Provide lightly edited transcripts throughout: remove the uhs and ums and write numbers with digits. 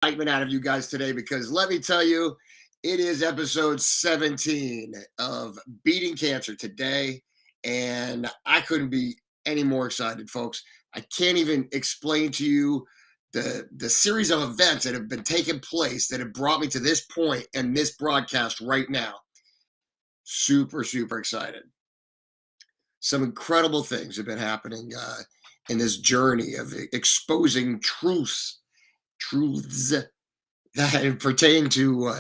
Excitement out of you guys today because let me tell you, it is episode 17 of Beating Cancer today. And I couldn't be any more excited, folks. I can't even explain to you the series of events that have been taking place that have brought me to this point and this broadcast right now. Super, super excited. Some incredible things have been happening in this journey of exposing truths that pertain to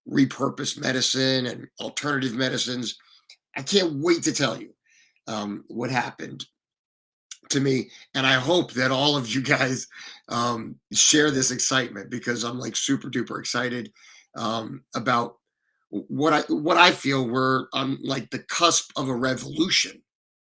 repurposed medicine and alternative medicines. I can't wait to tell you what happened to me, and I hope that all of you guys share this excitement because I'm like super duper excited about what I feel we're on like the cusp of a revolution.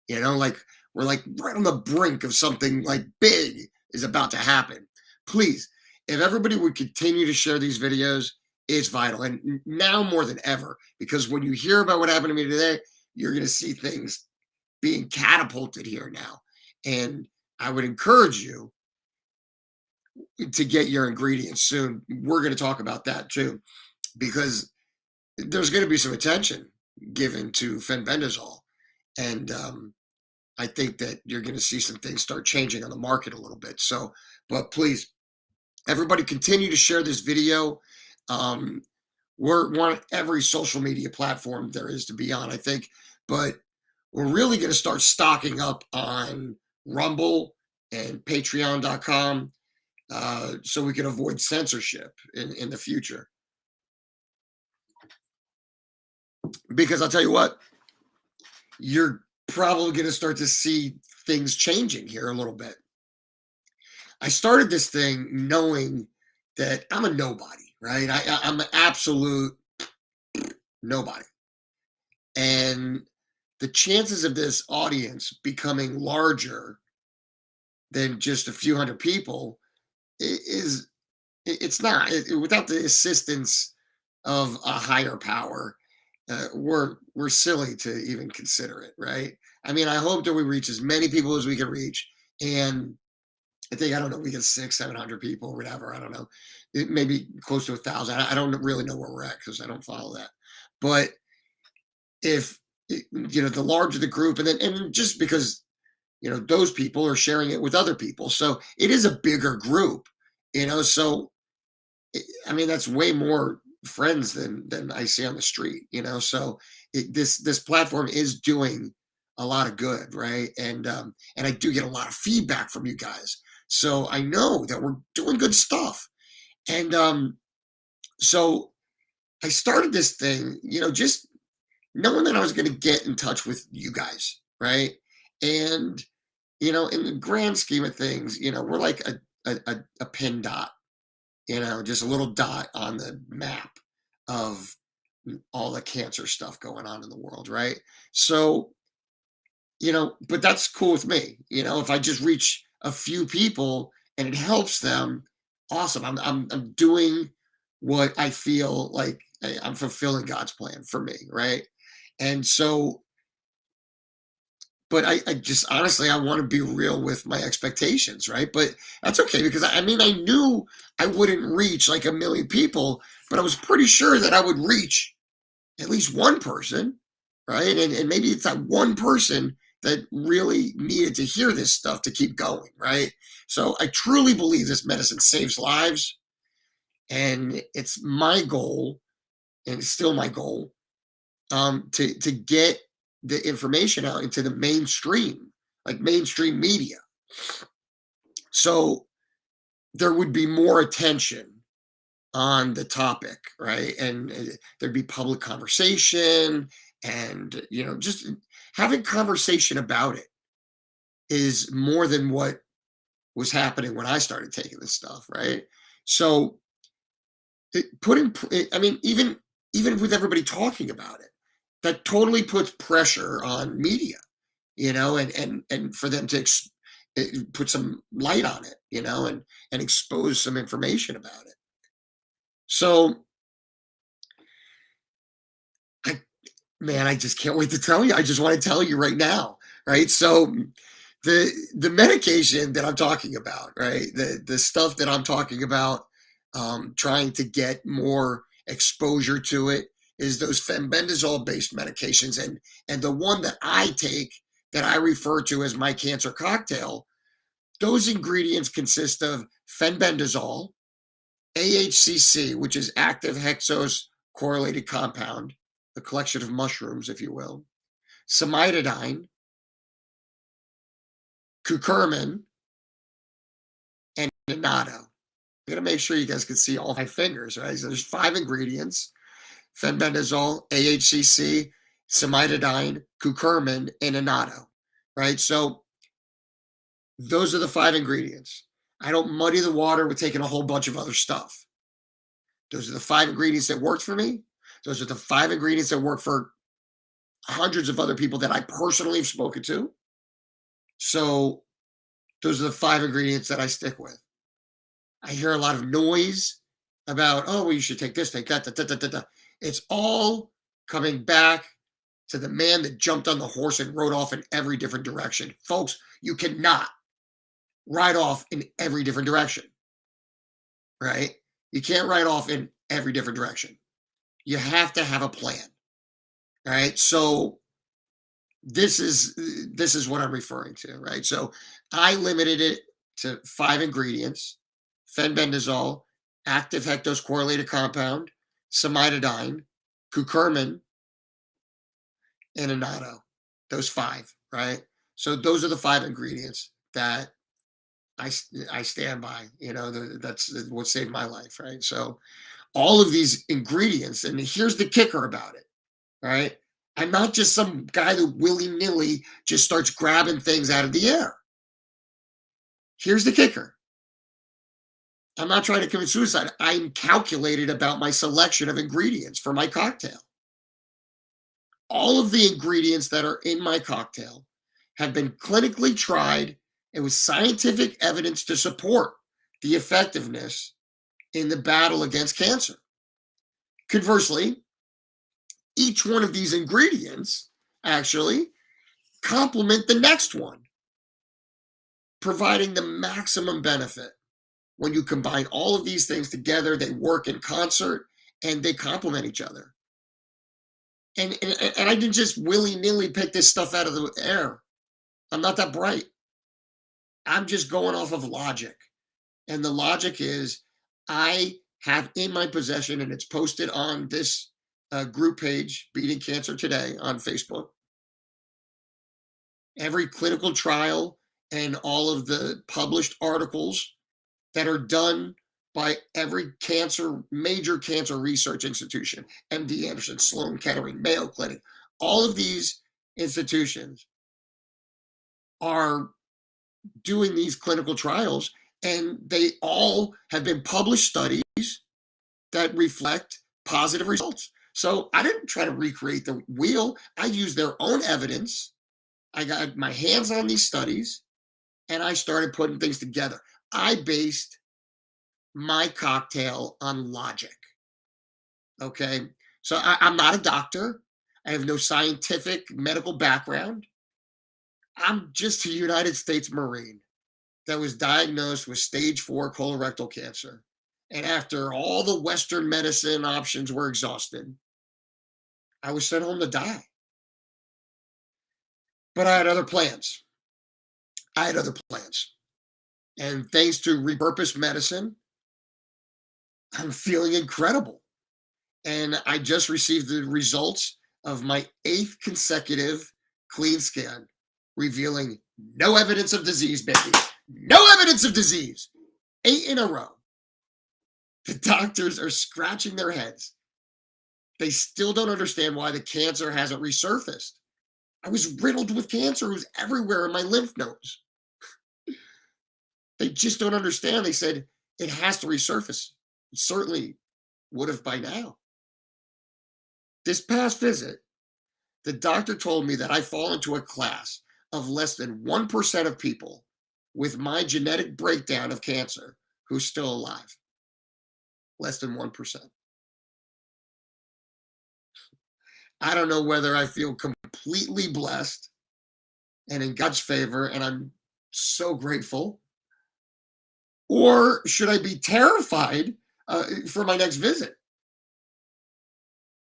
Like we're like right on the brink of something like big is about to happen. Please, if everybody would continue to share these videos, it's vital. And now more than ever, because when you hear about what happened to me today, you're going to see things being catapulted here now. And I would encourage you to get your ingredients soon. We're going to talk about that too, because there's going to be some attention given to fenbendazole. And I think that you're going to see some things start changing on the market a little bit. So, but please, everybody continue to share this video. We're on every social media platform there is to be on, I think, but we're really going to start stocking up on Rumble and patreon.com so we can avoid censorship in the future. Because I'll tell you what, you're probably going to start to see things changing here a little bit. I started this thing knowing that I'm a nobody, right? I'm an absolute nobody. And the chances of this audience becoming larger than just a few hundred people it's not. Without the assistance of a higher power, we're silly to even consider it, right? I mean, I hope that we reach as many people as we can reach, and I think I don't know, we get 600-700 people or whatever. I don't know, it may be close to 1,000. I don't really know where we're at because I don't follow that. But if the larger the group, and just because those people are sharing it with other people, so it is a bigger group. So I mean that's way more friends than I see on the street. So this platform is doing a lot of good, right? And I do get a lot of feedback from you guys, so I know that we're doing good stuff. And so I started this thing, just knowing that I was going to get in touch with you guys, right? And in the grand scheme of things, we're like a pin dot, just a little dot on the map of all the cancer stuff going on in the world, right? So, but that's cool with me. If I just reach a few people and it helps them, awesome. I'm doing what I feel like I'm fulfilling God's plan for me, right? And so, but I just honestly I want to be real with my expectations, right? But that's okay because I mean I knew I wouldn't reach like a million people, but I was pretty sure that I would reach at least one person, right? And maybe it's that one person that really needed to hear this stuff to keep going, right? So I truly believe this medicine saves lives, and it's my goal, and it's still my goal, to get the information out into the mainstream, like mainstream media. So there would be more attention on the topic, right? And there'd be public conversation, and just having conversation about it is more than what was happening when I started taking this stuff, right? So I mean, even with everybody talking about it, that totally puts pressure on media, and for them to put some light on it, and expose some information about it. So, man, I just can't wait to tell you. I just want to tell you right now, right? So, the medication that I'm talking about, right? The stuff that I'm talking about trying to get more exposure to it, is those fenbendazole-based medications. And the one that I take, that I refer to as my cancer cocktail, those ingredients consist of fenbendazole, AHCC, which is active hexose correlated compound, the collection of mushrooms, if you will, samidodine, curcumin, and annatto. I'm going to make sure you guys can see all my fingers, right? So there's 5 ingredients: fenbendazole, AHCC, samidodine, curcumin, and annatto, right? So those are the 5 ingredients. I don't muddy the water with taking a whole bunch of other stuff. Those are the 5 ingredients that worked for me. Those are the 5 ingredients that work for hundreds of other people that I personally have spoken to. So those are the 5 ingredients that I stick with. I hear a lot of noise about, oh, well, you should take this, take that, da, da, da, da, da. It's all coming back to the man that jumped on the horse and rode off in every different direction. Folks, you cannot ride off in every different direction, right? You can't ride off in every different direction. You have to have a plan, all right? So this is what I'm referring to, right? So I limited it to 5 ingredients: fenbendazole, active hexose correlated compound, samidodine, curcumin, and annatto. Those 5, right? So those are the 5 ingredients that I stand by. You know, that's what saved my life, right? So all of these ingredients, and here's the kicker about it, right? I'm not just some guy that willy-nilly just starts grabbing things out of the air. Here's the kicker. I'm not trying to commit suicide. I'm calculated about my selection of ingredients for my cocktail. All of the ingredients that are in my cocktail have been clinically tried and with scientific evidence to support the effectiveness in the battle against cancer. Conversely, each one of these ingredients actually complement the next one, providing the maximum benefit. When you combine all of these things together, they work in concert and they complement each other. And I didn't just willy-nilly pick this stuff out of the air. I'm not that bright. I'm just going off of logic. And the logic is, I have in my possession, and it's posted on this group page, Beating Cancer Today, on Facebook, every clinical trial and all of the published articles that are done by every major cancer research institution: MD Anderson, Sloan Kettering, Mayo Clinic. All of these institutions are doing these clinical trials, and they all have been published studies that reflect positive results. So I didn't try to recreate the wheel. I used their own evidence. I got my hands on these studies, and I started putting things together. I based my cocktail on logic. Okay. So I'm not a doctor. I have no scientific medical background. I'm just a United States Marine that was diagnosed with stage 4 colorectal cancer. And after all the Western medicine options were exhausted, I was sent home to die. But I had other plans. And thanks to repurposed medicine, I'm feeling incredible. And I just received the results of my 8th consecutive clean scan, revealing no evidence of disease, baby. No evidence of disease. 8 in a row. The doctors are scratching their heads. They still don't understand why the cancer hasn't resurfaced. I was riddled with cancer. It was everywhere in my lymph nodes. They just don't understand. They said it has to resurface. It certainly would have by now. This past visit, the doctor told me that I fall into a class of less than 1% of people with my genetic breakdown of cancer who's still alive. Less than 1%. I don't know whether I feel completely blessed and in God's favor, and I'm so grateful, or should I be terrified for my next visit.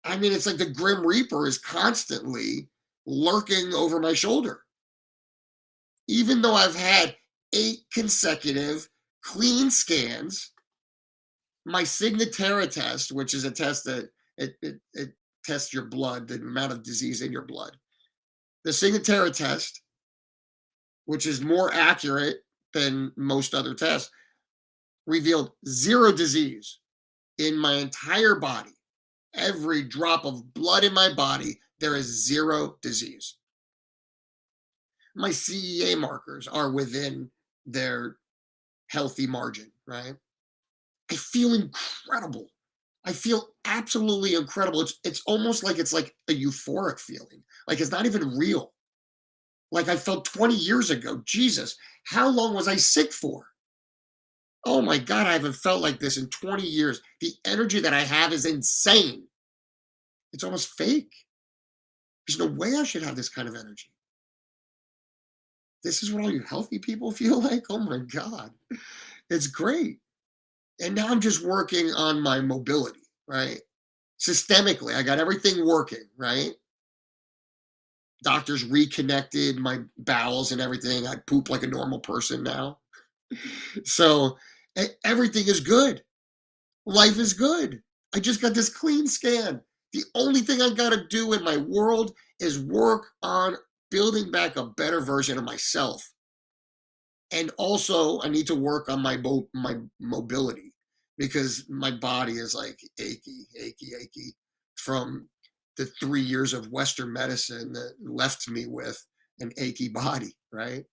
I mean, it's like the Grim Reaper is constantly lurking over my shoulder. Even though I've had 8 consecutive clean scans, my Signatera test, which is a test that it tests your blood, the amount of disease in your blood. The Signatera test, which is more accurate than most other tests, revealed zero disease in my entire body. Every drop of blood in my body, there is zero disease. My CEA markers are within their healthy margin, right? I feel incredible. I feel absolutely incredible. It's almost like it's like a euphoric feeling. Like it's not even real. Like I felt 20 years ago. Jesus, how long was I sick for? Oh my God, I haven't felt like this in 20 years. The energy that I have is insane. It's almost fake. There's no way I should have this kind of energy. This is what all you healthy people feel like? Oh my God. It's great. And now I'm just working on my mobility, right? Systemically, I got everything working, right? Doctors reconnected my bowels and everything. I poop like a normal person now. So everything is good. Life is good. I just got this clean scan. The only thing I got to do in my world is work on building back a better version of myself. And also, I need to work on my mobility because my body is like achy from the 3 years of Western medicine that left me with an achy body, right?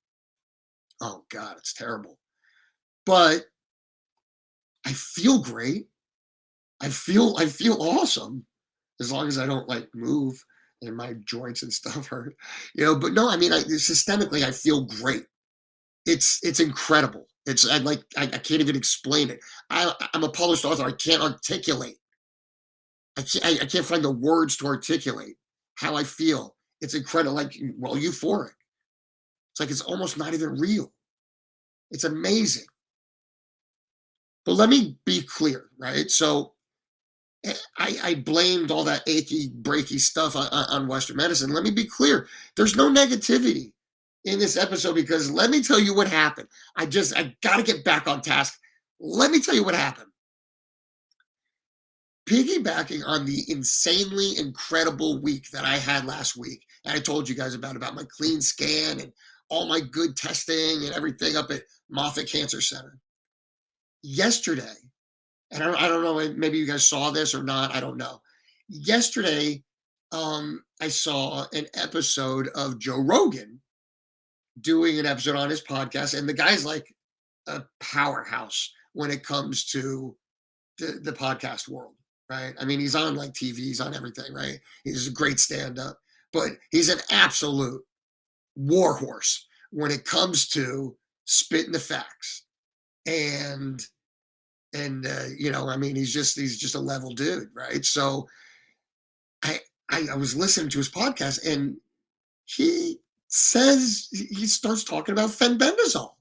Oh God, it's terrible. But I feel great. I feel awesome as long as I don't like move and my joints and stuff hurt, But no, I mean, systemically, I feel great. It's incredible. I can't even explain it. I'm a published author. I can't articulate. I can't find the words to articulate how I feel. It's incredible. Like, well, euphoric. It's like it's almost not even real. It's amazing. But let me be clear, right? So I blamed all that achy, breaky stuff on Western medicine. Let me be clear. There's no negativity in this episode because let me tell you what happened. I got to get back on task. Let me tell you what happened. Piggybacking on the insanely incredible week that I had last week, and I told you guys about my clean scan and all my good testing and everything up at Moffitt Cancer Center. Yesterday, and I don't know, maybe you guys saw this or not, I don't know. Yesterday, I saw an episode of Joe Rogan doing an episode on his podcast, and the guy's like a powerhouse when it comes to the podcast world, right? I mean, he's on like TV, he's on everything, right? He's a great stand-up, but he's an absolute warhorse when it comes to spitting the facts. And I mean, he's just a level dude, right? So I was listening to his podcast, and he starts talking about fenbendazole.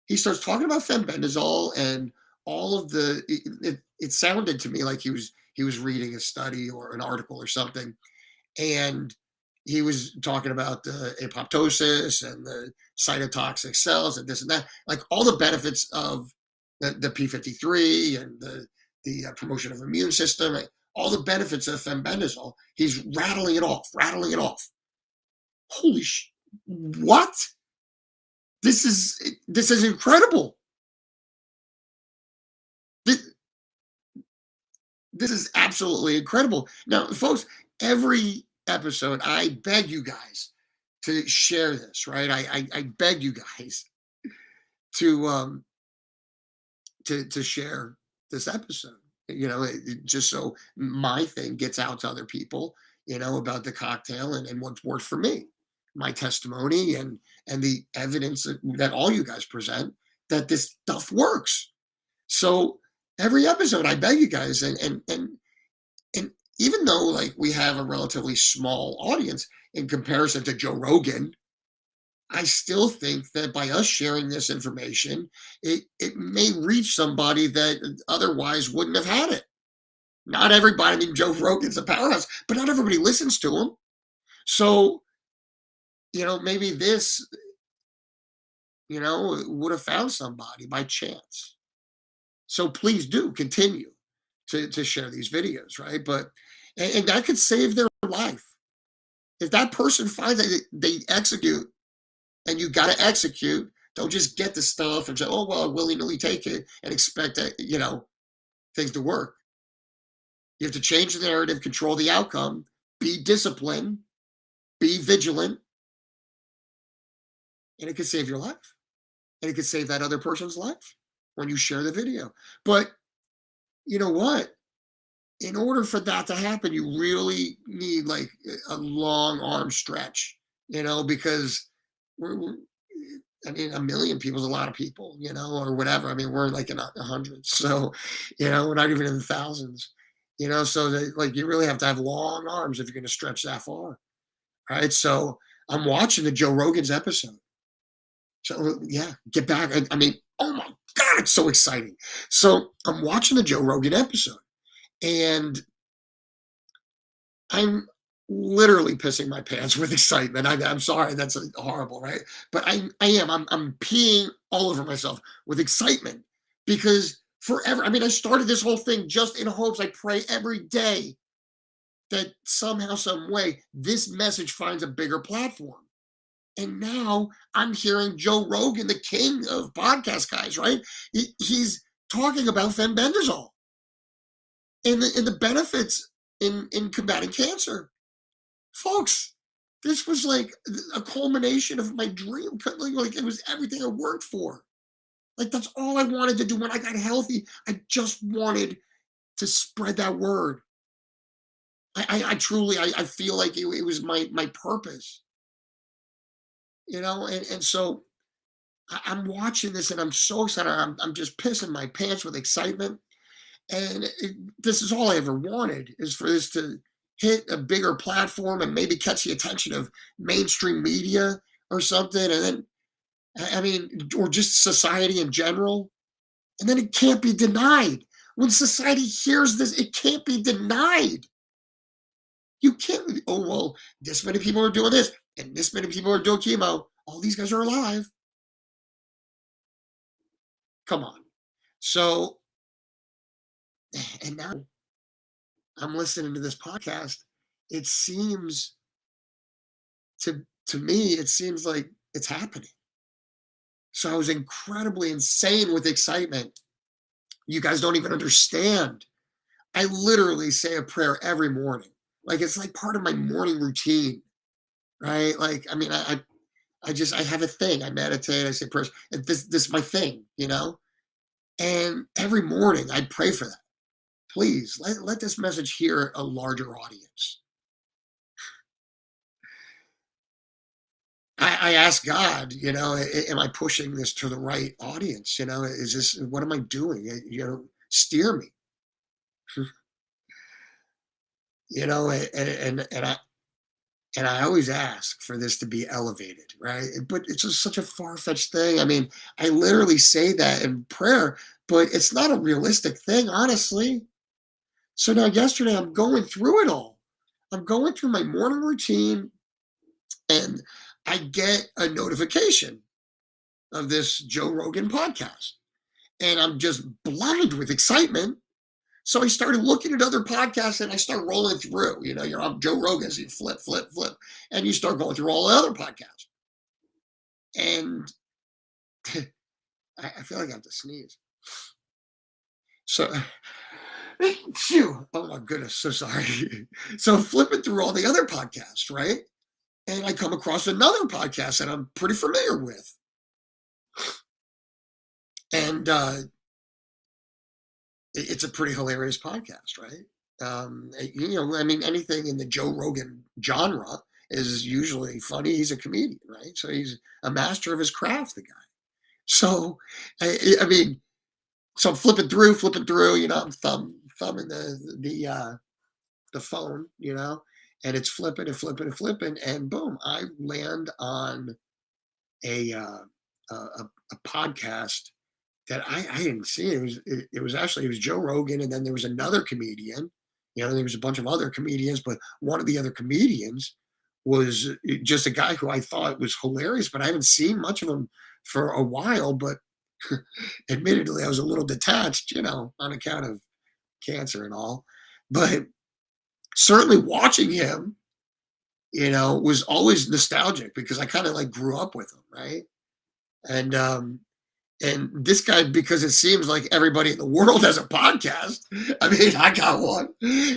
He starts talking about fenbendazole and all of it sounded to me like he was reading a study or an article or something, and he was talking about the apoptosis and the cytotoxic cells and this and that, like all the benefits of the P53 and the promotion of immune system, all the benefits of fenbendazole. He's rattling it off. Holy what? This is incredible. This is absolutely incredible. Now, folks, every episode, I beg you guys to share this, right? I beg you guys to share this episode, just so my thing gets out to other people, about the cocktail and what's worked for me, my testimony and the evidence that all you guys present that this stuff works. So every episode, I beg you guys, and even though like we have a relatively small audience in comparison to Joe Rogan, I still think that by us sharing this information, it may reach somebody that otherwise wouldn't have had it. Not everybody, I mean, Joe Rogan's a powerhouse, but not everybody listens to him. So, maybe this, would have found somebody by chance. So please do continue to share these videos, right? But and that could save their life. If that person finds that they execute, and you got to execute, don't just get the stuff and say, oh, well, I'll willy-nilly take it and expect that, things to work. You have to change the narrative, control the outcome, be disciplined, be vigilant, and it could save your life. And it could save that other person's life when you share the video. But you know what? In order for that to happen, you really need like a long arm stretch, because we're I mean, a million people is a lot of people, or whatever. I mean, we're like in the hundreds, so we're not even in the thousands, So like, you really have to have long arms if you're going to stretch that far, right? So I'm watching the Joe Rogan's episode. So yeah, get back. I mean, oh my god, it's so exciting. So I'm watching the Joe Rogan episode, and I'm literally pissing my pants with excitement. I'm sorry, that's horrible, right? But I am. I'm peeing all over myself with excitement because forever. I mean, I started this whole thing just in hopes. I pray every day that somehow, some way, this message finds a bigger platform. And now I'm hearing Joe Rogan, the king of podcast guys, right? He's talking about fenbendazole and the benefits in combating cancer. Folks, this was like a culmination of my dream. Like, it was everything I worked for. Like, that's all I wanted to do when I got healthy. I just wanted to spread that word. I truly, I feel like it was my purpose, and so I'm watching this and I'm so excited. I'm just pissing my pants with excitement. And this is all I ever wanted, is for this to hit a bigger platform and maybe catch the attention of mainstream media or something. And then, I mean, or just society in general. And then it can't be denied. When society hears this, it can't be denied. You can't, oh, well, this many people are doing this and this many people are doing chemo. All these guys are alive. Come on. So, and now I'm listening to this podcast. It seems to me, it seems like it's happening. So I was incredibly insane with excitement. You guys don't even understand. I literally say a prayer every morning. Like, it's like part of my morning routine, right? Like, I mean, I have a thing. I meditate, I say prayers. And this is my thing, And every morning I pray for that. Please let this message hear a larger audience. I ask God, am I pushing this to the right audience? Is this, what am I doing? Steer me. And I always ask for this to be elevated, right? But it's just such a far-fetched thing. I mean, I literally say that in prayer, but it's not a realistic thing, honestly. So now yesterday I'm going through it all. I'm going through my morning routine, and I get a notification of this Joe Rogan podcast. And I'm just blind with excitement. So I started looking at other podcasts and I start rolling through. You're on Joe Rogan, so you flip, flip, flip, and you start going through all the other podcasts. And I feel like I have to sneeze. So, phew, oh my goodness, so sorry. So I'm flipping through all the other podcasts, right? And I come across another podcast that I'm pretty familiar with. And it's a pretty hilarious podcast, right? I mean, anything in the Joe Rogan genre is usually funny. He's a comedian, right? So he's a master of his craft, the guy. So, I mean, so I'm flipping through, I'm thumbing the phone, and it's flipping and flipping and flipping, and boom, I land on a a podcast that I didn't see. It was actually, it was Joe Rogan, and then there was another comedian. There was a bunch of other comedians, but one of the other comedians was just a guy who I thought was hilarious, but I haven't seen much of him for a while. But admittedly, I was a little detached, on account of cancer and all. But certainly watching him, was always nostalgic because I kind of like grew up with him, right? And and this guy, because it seems like everybody in the world has a podcast. I mean, I got one.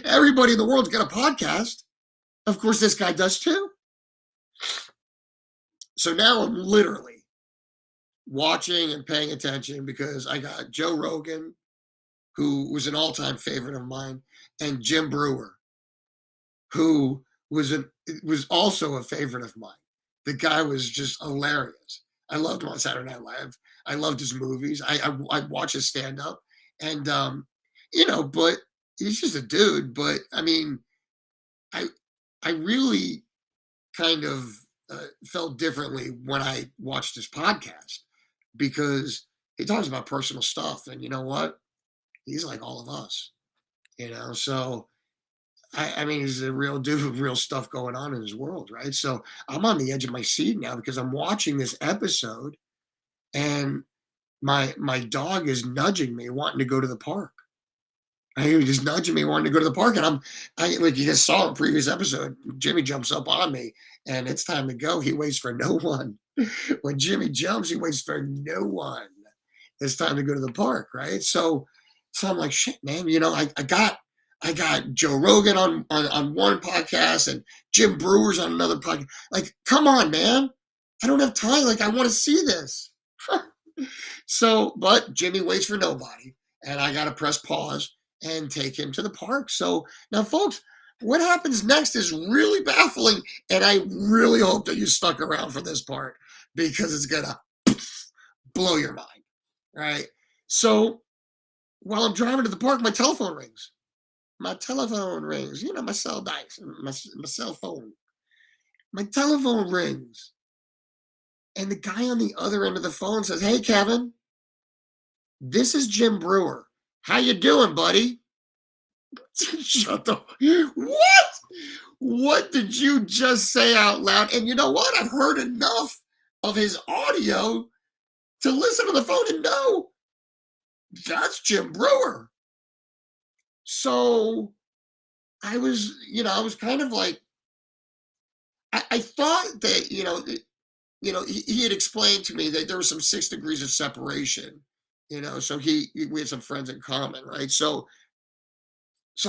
Everybody in the world's got a podcast. Of course, this guy does too. So now I'm literally watching and paying attention because I got Joe Rogan, who was an all-time favorite of mine, and Jim Brewer, who was also a favorite of mine. The guy was just hilarious. I loved him on Saturday Night Live. I loved his movies. I watch his stand up, and but he's just a dude. But I mean, I I really kind of felt differently when I watched his podcast because he talks about personal stuff, and you know what? He's like all of us, So I mean, he's a real dude with real stuff going on in his world, right? So I'm on the edge of my seat now because I'm watching this episode, and my dog is nudging me, wanting to go to the park. He was just nudging me, wanting to go to the park, and I like you just saw in previous episode. Jimmy jumps up on me, and it's time to go. He waits for no one. When Jimmy jumps, he waits for no one. It's time to go to the park, right? So I'm like, shit, man. I got Joe Rogan on one podcast and Jim Brewer's on another podcast. Like, come on, man. I don't have time. Like, I want to see this. So, but Jimmy waits for nobody, and I got to press pause and take him to the park. So now, folks, what happens next is really baffling, and I really hope that you stuck around for this part because it's gonna blow your mind, right? So while I'm driving to the park, my telephone rings. My telephone rings. My cell dice, my cell phone. My telephone rings, and the guy on the other end of the phone says, "Hey, Kevin, this is Jim Brewer. How you doing, buddy?" Shut the what? What did you just say out loud? And you know what? I've heard enough of his audio to listen to the phone and know that's Jim Brewer. So I was kind of like, I thought that, he had explained to me that there was some 6 degrees of separation, so we had some friends in common, right? So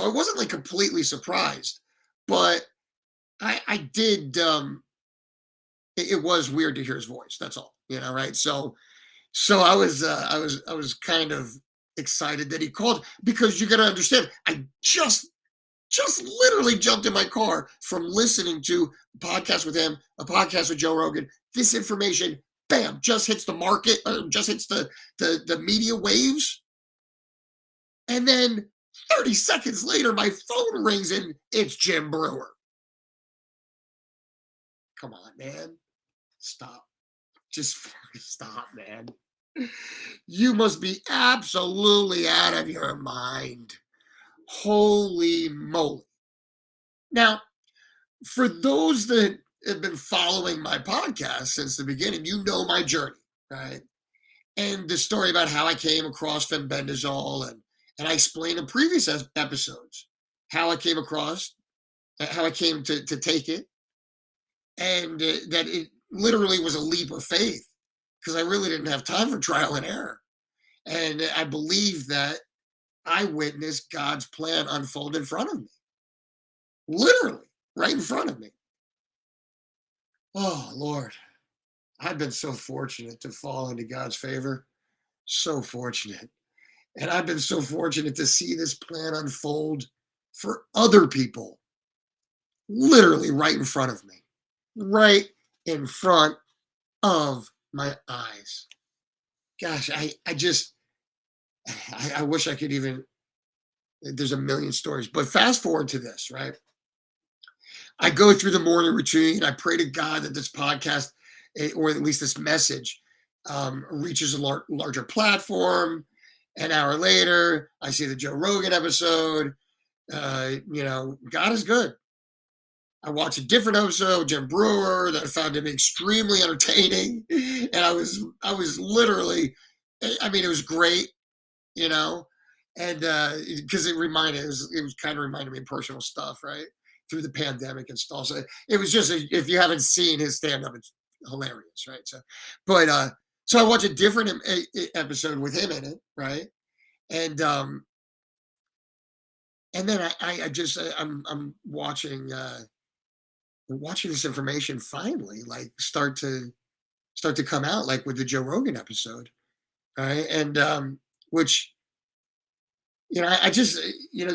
I wasn't like completely surprised, but I did. It was weird to hear his voice. That's all, right? So I was kind of excited that he called because you got to understand. I just literally jumped in my car from listening to a podcast with him, a podcast with Joe Rogan. This information, bam, just hits the market, just hits the media waves, and then 30 seconds later, my phone rings and it's Jim Brewer. Come on, man. Stop. Just stop, man. You must be absolutely out of your mind. Holy moly. Now, for those that have been following my podcast since the beginning, you know my journey, right? And the story about how I came across FENBENDAZOLE, and I explained in previous episodes how I came across, how I came to take it, and that it literally was a leap of faith because I really didn't have time for trial and error. And I believe that I witnessed God's plan unfold in front of me, literally right in front of me. Oh, Lord, I've been so fortunate to fall into God's favor. So fortunate. And I've been so fortunate to see this plan unfold for other people, literally right in front of me, right in front of my eyes. Gosh, I just, I wish I could even, there's a million stories, but fast forward to this, right? I go through the morning routine. I pray to God that this podcast or at least this message reaches a larger platform. An hour later, I see the Joe Rogan episode. God is good. I watched a different episode, Jim Brewer, that I found him extremely entertaining, and I was literally, I mean, it was great, you know, and because it was kind of reminded me of personal stuff, right, through the pandemic and stuff. So it was just if you haven't seen his stand up, it's hilarious, right? But so I watched a different episode with him in it, right, and then I just I'm watching this information finally like start to come out like with the Joe Rogan episode, right? And which I just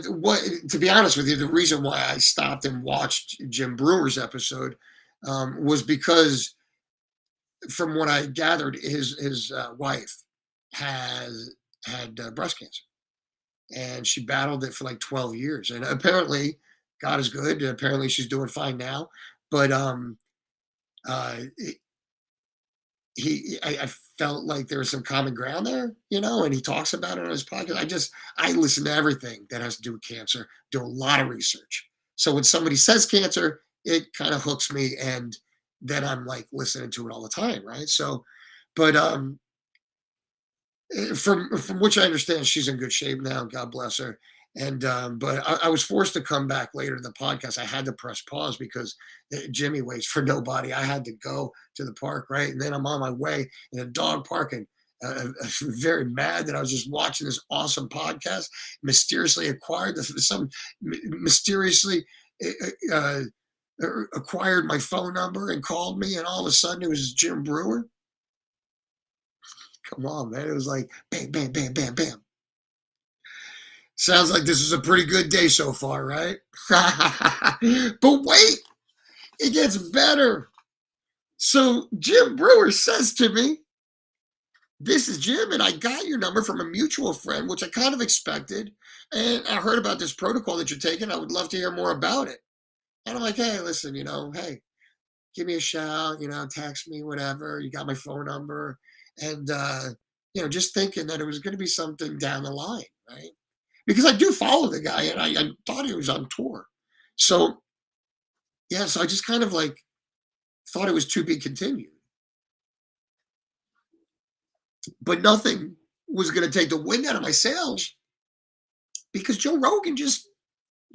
what to be honest with you, the reason why I stopped and watched Jim Brewer's episode was because from what I gathered, his wife has had breast cancer, and she battled it for like 12 years, and apparently God is good. Apparently she's doing fine now, but uh, I felt like there was some common ground there, and he talks about it on his podcast. I listen to everything that has to do with cancer, do a lot of research. So when somebody says cancer, it kind of hooks me, and then I'm like listening to it all the time, right? So, but from which I understand she's in good shape now. God bless her. And but I was forced to come back later to the podcast. I had to press pause because Jimmy waits for nobody. I had to go to the park, right, and then I'm on my way in a dog park, and very mad that I was just watching this awesome podcast. Mysteriously acquired some mysteriously uh, acquired my phone number and called me, and all of a sudden it was Jim Brewer. Come on, man! It was like bam, bam, bam, bam, bam. Sounds like this is a pretty good day so far, right? But wait, it gets better. So Jim Brewer says to me, "This is Jim, and I got your number from a mutual friend, which I kind of expected. And I heard about this protocol that you're taking. I would love to hear more about it." And I'm like, "Hey, listen, hey, give me a shout, text me, whatever. You got my phone number." And, just thinking that it was going to be something down the line, right? Because I do follow the guy, and I thought he was on tour. So, yeah, so I just kind of like thought it was to be continued, but nothing was going to take the wind out of my sails because Joe Rogan just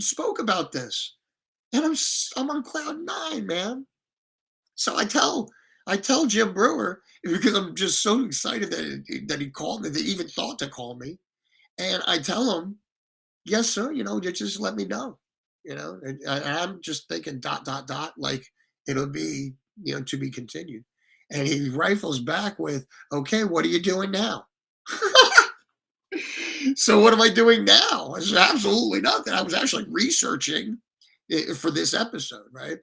spoke about this, and I'm on cloud nine, man. So I tell Jim Brewer because I'm just so excited that he called me, that he even thought to call me, and I tell him, yes, sir, just let me know, and I'm just thinking dot dot dot like it'll be to be continued, and he rifles back with, okay, what are you doing now? So what am I doing now? I said, absolutely nothing. I was actually researching for this episode, right?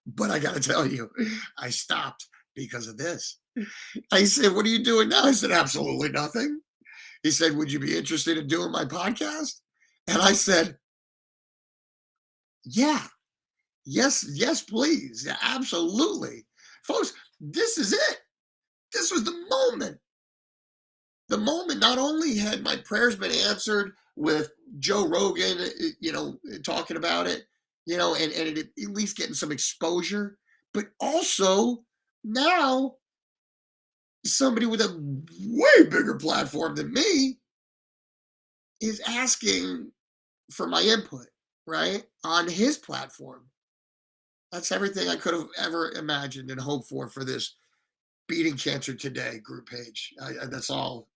But I got to tell you, I stopped because of this. I said, what are you doing now? I said, absolutely nothing. He said, would you be interested in doing my podcast? And I said, yeah, yes, yes, please. Yeah, absolutely. Folks, this is it. This was the moment. The moment. Not only had my prayers been answered with Joe Rogan, talking about it, and at least getting some exposure, but also now somebody with a way bigger platform than me is asking for my input, right? On his platform. That's everything I could have ever imagined and hoped for this Beating Cancer Today group page. That's all.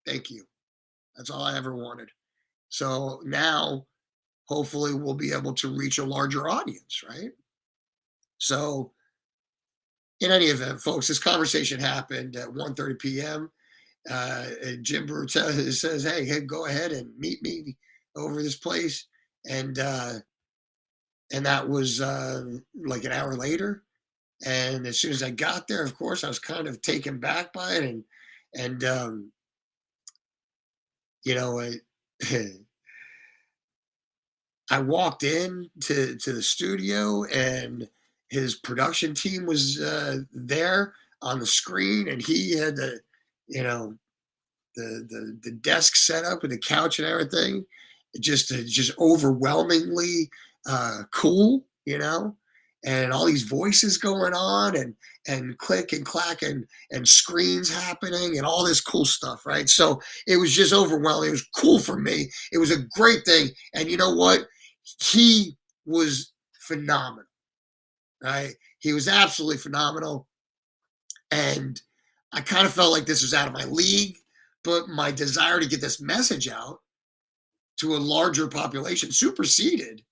Thank you. That's all I ever wanted. So now, hopefully, we'll be able to reach a larger audience, right? So, in any event, folks, this conversation happened at 1:30 p.m. And Jim Brewer says, hey, go ahead and meet me over this place. And that was like an hour later. And as soon as I got there, of course, I was kind of taken back by it, and you know, I, I walked in to the studio, and his production team was there on the screen, and he had the, you know, the desk set up with the couch and everything. Just overwhelmingly cool, you know, and all these voices going on, and click and clack, and screens happening, and all this cool stuff, right? So it was just overwhelming. It was cool for me. It was a great thing, and you know what? He was phenomenal, right? He was absolutely phenomenal, and I kind of felt like this was out of my league, but my desire to get this message out to a larger population superseded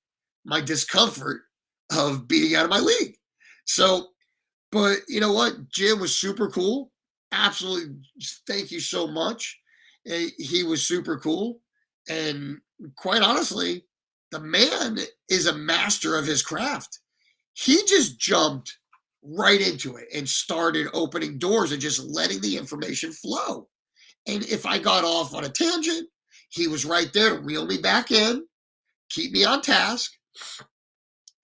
my discomfort of being out of my league. So, but you know what? Jim was super cool. Absolutely. Thank you so much. He was super cool. And quite honestly, the man is a master of his craft. He just jumped right into it and started opening doors and just letting the information flow. And if I got off on a tangent, he was right there to reel me back in, keep me on task.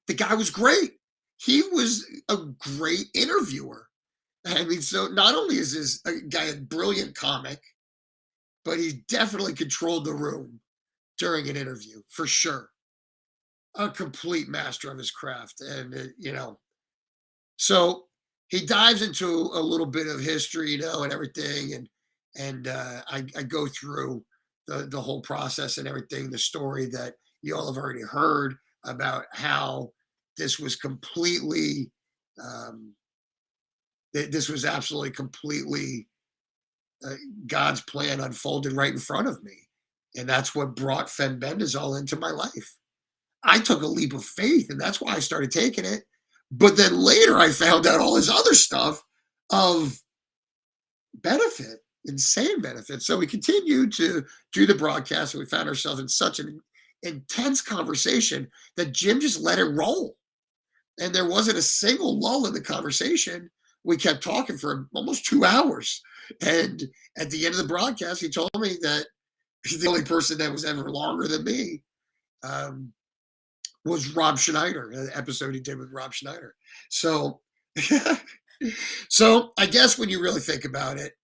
The guy was great. He was a great interviewer. I mean, so not only is this a guy a brilliant comic, but he definitely controlled the room during an interview for sure. A complete master of his craft. And, you know, so he dives into a little bit of history, you know, and everything. I go through the whole process and everything, the story that you all have already heard about how this was completely, um, this was absolutely completely uh, God's plan unfolded right in front of me. And that's what brought fenbendazole into my life. I took a leap of faith, and that's why I started taking it. But then later I found out all this other stuff of benefit, insane benefit. So we continued to do the broadcast, and we found ourselves in such an intense conversation that Jim just let it roll. And there wasn't a single lull in the conversation. We kept talking for almost 2 hours. And at the end of the broadcast, he told me that the only person that was ever longer than me um, was Rob Schneider, an episode he did with Rob Schneider. So, so I guess when you really think about it,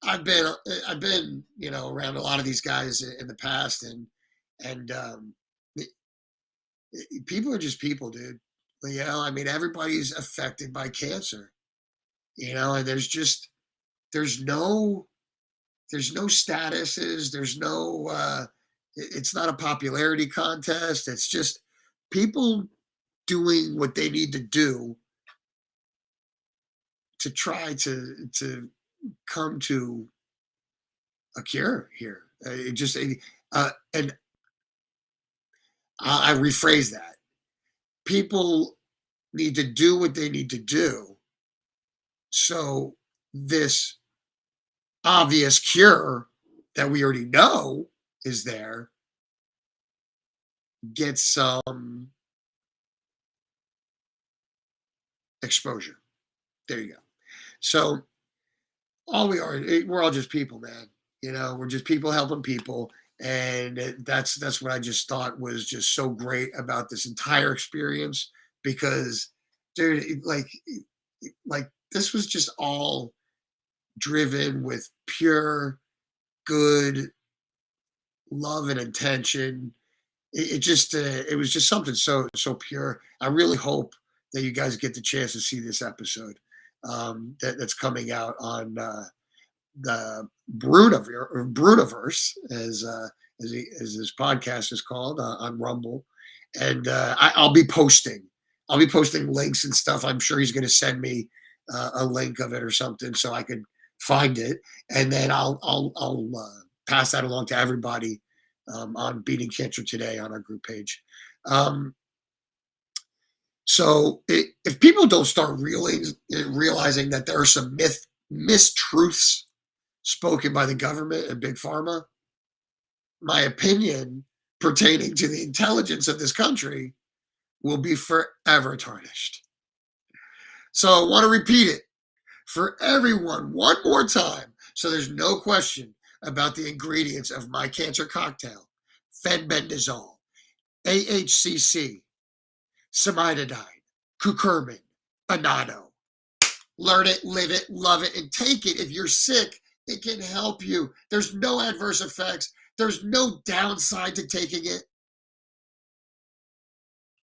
I've been around a lot of these guys in the past, and people are just people, dude. I mean, everybody's affected by cancer, and there's no there's no statuses, there's no it's not a popularity contest. It's just people doing what they need to do to try to come to a cure here. And I rephrase that. People need to do what they need to do. So this obvious cure that we already know is there gets some exposure. There you go. So we're all just people, man. We're just people helping people. And that's what I just thought was just so great about this entire experience because, dude, like this was just all driven with pure good love and intention. It was just something so pure. I really hope that you guys get the chance to see this episode that's coming out on the Brunaverse, as his podcast is called on Rumble, and I'll be posting. I'll be posting links and stuff. I'm sure he's going to send me a link of it or something so I could find it, and then I'll pass that along to everybody on Beating Cancer Today on our group page. If people don't start realizing that there are some mistruths spoken by the government and big pharma, my opinion pertaining to the intelligence of this country will be forever tarnished. So I want to repeat it for everyone one more time so there's no question about the ingredients of my cancer cocktail: fenbendazole, AHCC, samidodine, curcumin, annatto. Learn it, live it, love it, and take it. If you're sick, it can help you. There's no adverse effects. There's no downside to taking it.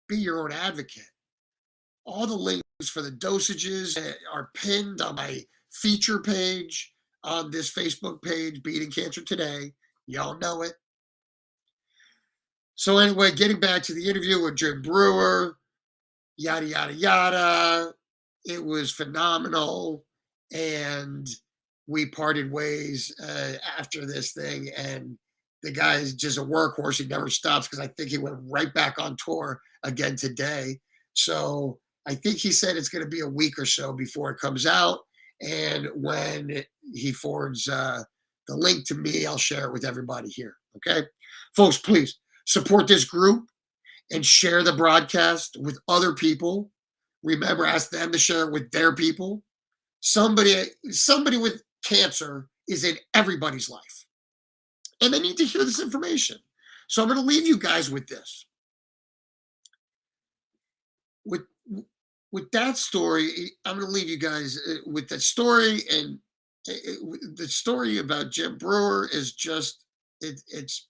Be your own advocate. All the links for the dosages are pinned on my feature page on this Facebook page, Beating Cancer Today. Y'all know it. So anyway, getting back to the interview with Jim Brewer, yada, yada, yada. It was phenomenal. And we parted ways after this thing. And the guy's just a workhorse. He never stops because I think he went right back on tour again today. So I think he said it's going to be a week or so before it comes out. And when he forwards the link to me, I'll share it with everybody here. Okay. Folks, please support this group and share the broadcast with other people. Remember, ask them to share it with their people. Somebody with cancer is in everybody's life, and they need to hear this information. So I'm going to leave you guys with this. With that story, I'm going to leave you guys with that story, and the story about Jim Brewer is just it's.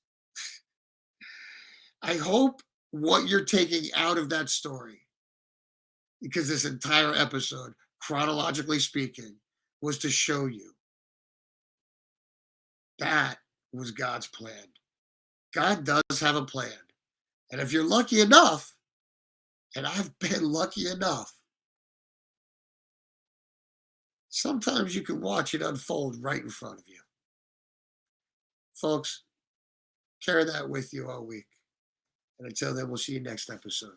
I hope what you're taking out of that story, because this entire episode, chronologically speaking, was to show you that was God's plan. God does have a plan. And if you're lucky enough, and I've been lucky enough, sometimes you can watch it unfold right in front of you. Folks, carry that with you all week. And until then, we'll see you next episode.